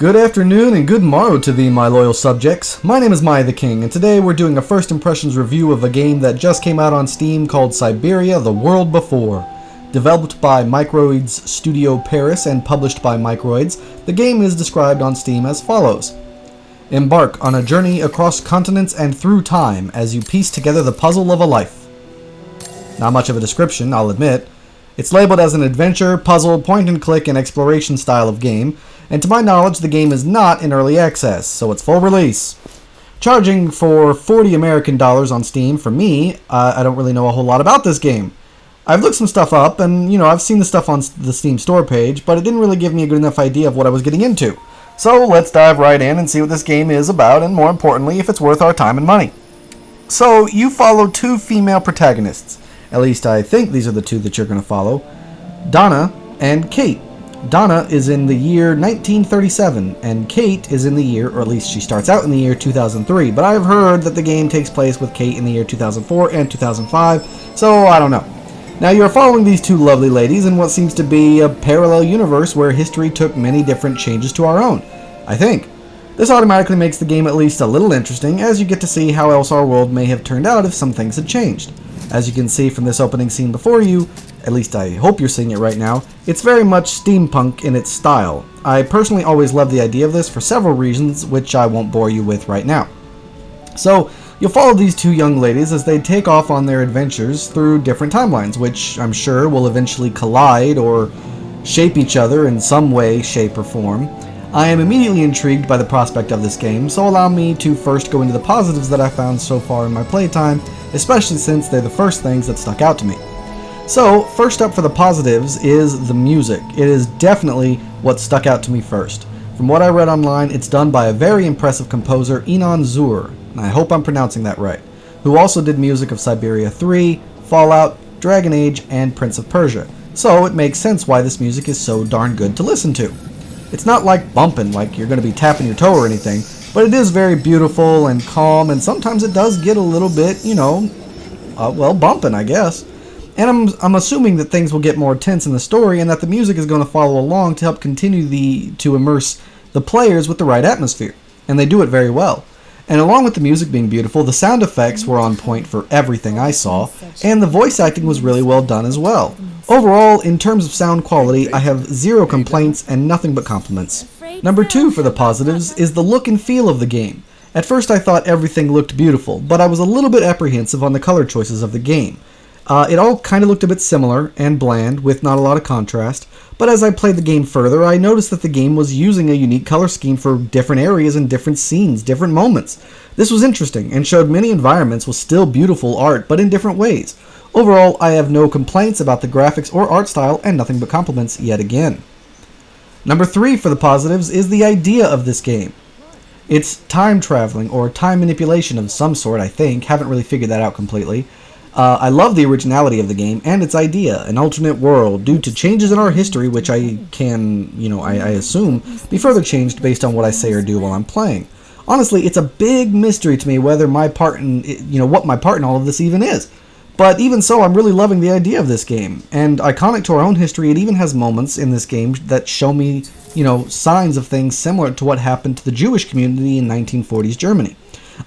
Good afternoon and good morrow to thee, my loyal subjects. My name is MiAh the King, and today we're doing a first impressions review of a game that just came out on Steam called Syberia: The World Before. Developed by Microids Studio Paris and published by Microids, the game is described on Steam as follows. Embark on a journey across continents and through time as you piece together the puzzle of a life. Not much of a description, I'll admit. It's labeled as an adventure, puzzle, point-and-click, and exploration style of game, and to my knowledge the game is not in early access, so it's full release. Charging for $40 American on Steam, for me, I don't really know a whole lot about this game. I've looked some stuff up, and I've seen the stuff on the Steam store page, but it didn't really give me a good enough idea of what I was getting into. So let's dive right in and see what this game is about, and more importantly, if it's worth our time and money. So, you follow two female protagonists. At least I think these are the two that you're going to follow. Donna and Kate. Donna is in the year 1937, and Kate is in the year, or at least she starts out in the year 2003, but I've heard that the game takes place with Kate in the year 2004 and 2005, so I don't know. Now you're following these two lovely ladies in what seems to be a parallel universe where history took many different changes to our own, I think. This automatically makes the game at least a little interesting, as you get to see how else our world may have turned out if some things had changed. As you can see from this opening scene before you, at least I hope you're seeing it right now, it's very much steampunk in its style. I personally always loved the idea of this for several reasons, which I won't bore you with right now. So, you'll follow these two young ladies as they take off on their adventures through different timelines, which I'm sure will eventually collide or shape each other in some way, shape, or form. I am immediately intrigued by the prospect of this game, so allow me to first go into the positives that I found so far in my playtime, especially since they're the first things that stuck out to me. So, first up for the positives is the music. It is definitely what stuck out to me first. From what I read online, it's done by a very impressive composer, Inon Zur, and I hope I'm pronouncing that right, who also did music of Syberia 3, Fallout, Dragon Age, and Prince of Persia. So it makes sense why this music is so darn good to listen to. It's not like bumping, like you're going to be tapping your toe or anything, but it is very beautiful and calm, and sometimes it does get a little bit, bumping, I guess. And I'm assuming that things will get more tense in the story, and that the music is going to follow along to help continue to immerse the players with the right atmosphere, and they do it very well. And along with the music being beautiful, the sound effects were on point for everything I saw, and the voice acting was really well done as well. Overall, in terms of sound quality, I have zero complaints and nothing but compliments. Number 2 for the positives is the look and feel of the game. At first I thought everything looked beautiful, but I was a little bit apprehensive on the color choices of the game. It all kind of looked a bit similar and bland, with not a lot of contrast, but as I played the game further, I noticed that the game was using a unique color scheme for different areas and different scenes, different moments. This was interesting, and showed many environments with still beautiful art, but in different ways. Overall, I have no complaints about the graphics or art style, and nothing but compliments yet again. Number 3 for the positives is the idea of this game. It's time traveling, or time manipulation of some sort, I think. Haven't really figured that out completely. I love the originality of the game and its idea, an alternate world, due to changes in our history, which I assume, be further changed based on what I say or do while I'm playing. Honestly, it's a big mystery to me whether my part in, what my part in all of this even is. But even so, I'm really loving the idea of this game, and iconic to our own history, it even has moments in this game that show me, signs of things similar to what happened to the Jewish community in 1940s Germany.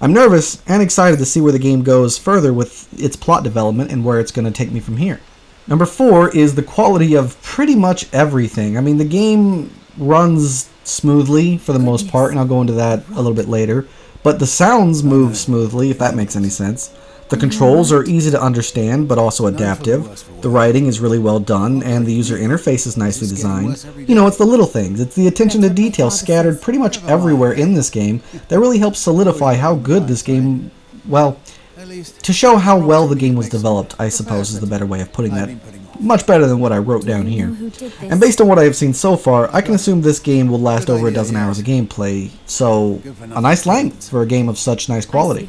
I'm nervous and excited to see where the game goes further with its plot development and where it's going to take me from here. Number 4 is the quality of pretty much everything. I mean, the game runs smoothly for the most part, and I'll go into that a little bit later, but the sounds move smoothly, if that makes any sense. The controls are easy to understand, but also adaptive. The writing is really well done, and the user interface is nicely designed. It's the little things. It's the attention to detail scattered pretty much everywhere in this game that really helps solidify how good this game, to show how well the game was developed, I suppose is the better way of putting that. Much better than what I wrote down here. And based on what I have seen so far, I can assume this game will last over a dozen hours of gameplay, so a nice length for a game of such nice quality.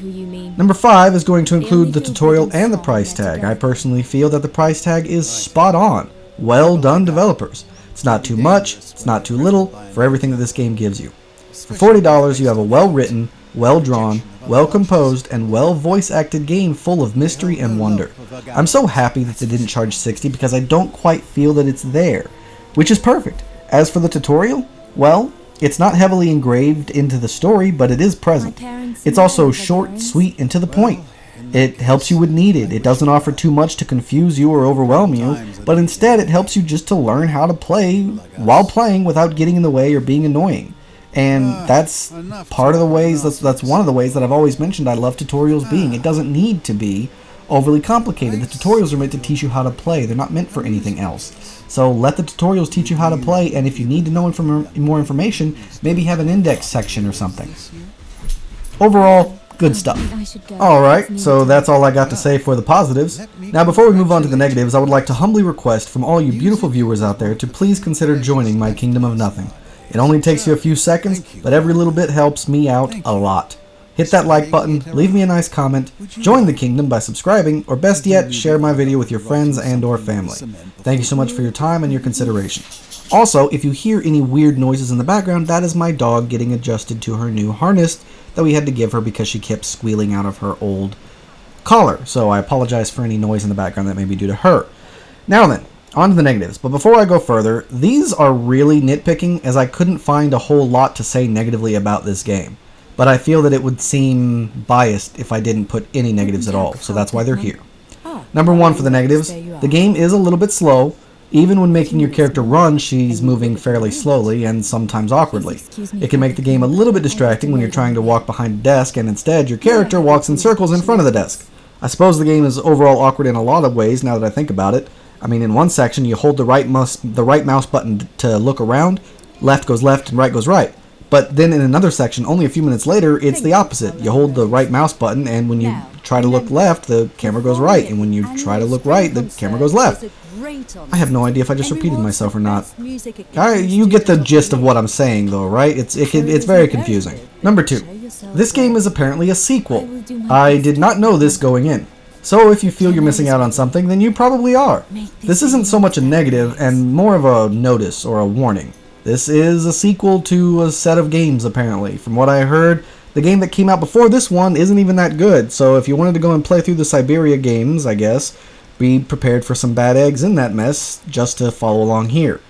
Number 5 is going to include the tutorial and the price tag. I personally feel that the price tag is spot on. Well done, developers. It's not too much, it's not too little, for everything that this game gives you. For $40, you have a well-written, well-drawn, well-composed, and well-voice-acted game full of mystery and wonder. I'm so happy that they didn't charge $60 because I don't quite feel that it's there, which is perfect. As for the tutorial, well, It's not heavily engraved into the story, but it is present. It's also short, sweet, and to the point. It helps you when needed. It doesn't offer too much to confuse you or overwhelm you, but instead it helps you just to learn how to play while playing without getting in the way or being annoying. And that's part of the ways, that's one of the ways that I've always mentioned I love tutorials being. It doesn't need to be overly complicated. The tutorials are meant to teach you how to play. They're not meant for anything else. So let the tutorials teach you how to play, and if you need to know more information, maybe have an index section or something. Overall, good stuff. Alright, so that's all I got to say for the positives. Now before we move on to the negatives, I would like to humbly request from all you beautiful viewers out there to please consider joining my Kingdom of Nothing. It only takes you a few seconds, but every little bit helps me out a lot. Hit that like button, leave me a nice comment, join the kingdom by subscribing, or best yet, share my video with your friends and or family. Thank you so much for your time and your consideration. Also, if you hear any weird noises in the background, that is my dog getting adjusted to her new harness that we had to give her because she kept squealing out of her old collar. So I apologize for any noise in the background that may be due to her. Now then, on to the negatives. But before I go further, these are really nitpicking, as I couldn't find a whole lot to say negatively about this game. But I feel that it would seem biased if I didn't put any negatives at all, so that's why they're here. Number one for the negatives, the game is a little bit slow. Even when making your character run, she's moving fairly slowly and sometimes awkwardly. It can make the game a little bit distracting when you're trying to walk behind a desk and instead your character walks in circles in front of the desk. I suppose the game is overall awkward in a lot of ways now that I think about it. I mean, in one section you hold the right mouse button to look around, left goes left and right goes right. But then in another section, only a few minutes later, it's the opposite. You hold the right mouse button, and when you try to look left, the camera goes right. And when you try to look right, the camera goes left. I have no idea if I just repeated myself or not. You get the gist of what I'm saying, though, right? It's very confusing. Number two, this game is apparently a sequel. I did not know this going in. So if you feel you're missing out on something, then you probably are. This isn't so much a negative and more of a notice or a warning. This is a sequel to a set of games, apparently. From what I heard, the game that came out before this one isn't even that good, so if you wanted to go and play through the Syberia games, I guess, be prepared for some bad eggs in that mess, just to follow along here.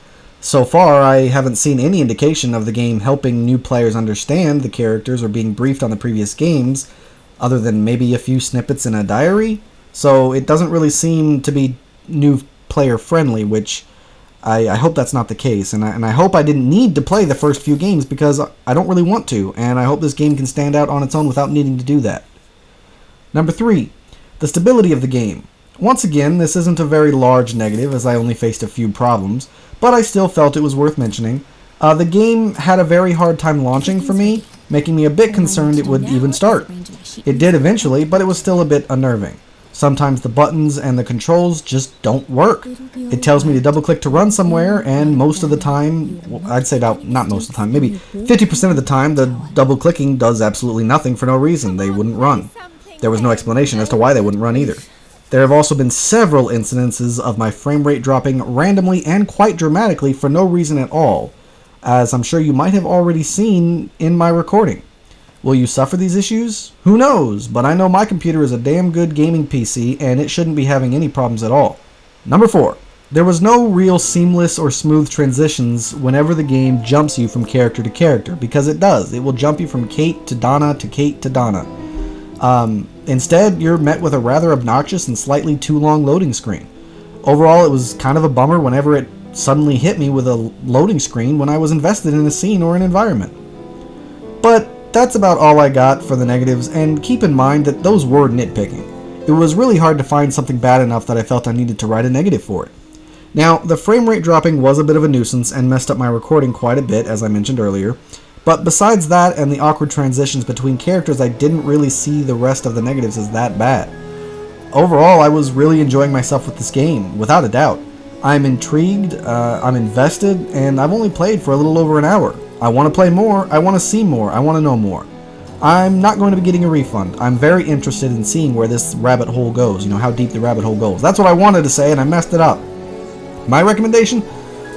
So far, I haven't seen any indication of the game helping new players understand the characters or being briefed on the previous games, other than maybe a few snippets in a diary, so it doesn't really seem to be new player friendly, which I hope that's not the case, and I hope I didn't need to play the first few games because I don't really want to, and I hope this game can stand out on its own without needing to do that. Number 3, the stability of the game. Once again, this isn't a very large negative as I only faced a few problems, but I still felt it was worth mentioning. The game had a very hard time launching for me, making me a bit concerned it would even start. It did eventually, but it was still a bit unnerving. Sometimes the buttons and the controls just don't work. It tells me to double click to run somewhere, and most of the time, well, I'd say about, not most of the time, maybe 50% of the time, the double clicking does absolutely nothing for no reason. They wouldn't run. There was no explanation as to why they wouldn't run either. There have also been several incidences of my frame rate dropping randomly and quite dramatically for no reason at all, as I'm sure you might have already seen in my recording. Will you suffer these issues? Who knows, but I know my computer is a damn good gaming PC and it shouldn't be having any problems at all. Number 4. There was no real seamless or smooth transitions whenever the game jumps you from character to character, because it does. It will jump you from Kate to Donna to Kate to Donna. Instead, you're met with a rather obnoxious and slightly too long loading screen. Overall, it was kind of a bummer whenever it suddenly hit me with a loading screen when I was invested in a scene or an environment. But that's about all I got for the negatives, and keep in mind that those were nitpicking. It was really hard to find something bad enough that I felt I needed to write a negative for it. Now, the frame rate dropping was a bit of a nuisance and messed up my recording quite a bit, as I mentioned earlier, but besides that and the awkward transitions between characters, I didn't really see the rest of the negatives as that bad. Overall, I was really enjoying myself with this game, without a doubt. I'm intrigued, I'm invested, and I've only played for a little over an hour. I want to play more, I want to see more, I want to know more. I'm not going to be getting a refund. I'm very interested in seeing where this rabbit hole goes, how deep the rabbit hole goes. That's what I wanted to say, and I messed it up. My recommendation?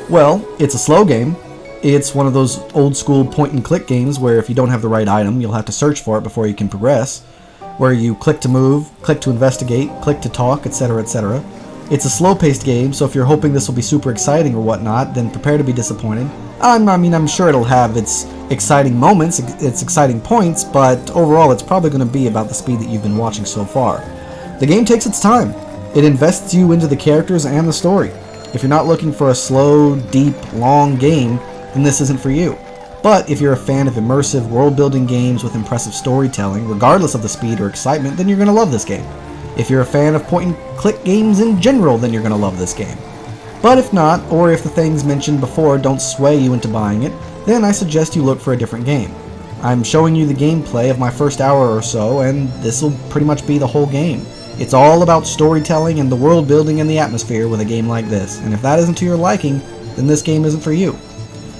Well, it's a slow game. It's one of those old school point and click games where if you don't have the right item, you'll have to search for it before you can progress, where you click to move, click to investigate, click to talk, etc., etc. It's a slow-paced game, so if you're hoping this will be super exciting or whatnot, then prepare to be disappointed. I'm sure it'll have its exciting moments, its exciting points, but overall it's probably going to be about the speed that you've been watching so far. The game takes its time. It invests you into the characters and the story. If you're not looking for a slow, deep, long game, then this isn't for you. But if you're a fan of immersive, world-building games with impressive storytelling, regardless of the speed or excitement, then you're going to love this game. If you're a fan of point-and-click games in general, then you're going to love this game. But if not, or if the things mentioned before don't sway you into buying it, then I suggest you look for a different game. I'm showing you the gameplay of my first hour or so, and this will pretty much be the whole game. It's all about storytelling and the world building and the atmosphere with a game like this, and if that isn't to your liking, then this game isn't for you.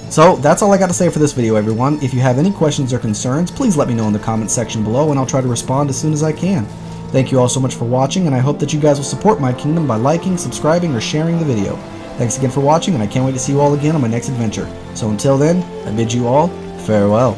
So that's all I got to say for this video, everyone. If you have any questions or concerns, please let me know in the comments section below and I'll try to respond as soon as I can. Thank you all so much for watching, and I hope that you guys will support my kingdom by liking, subscribing, or sharing the video. Thanks again for watching, and I can't wait to see you all again on my next adventure. So until then, I bid you all farewell.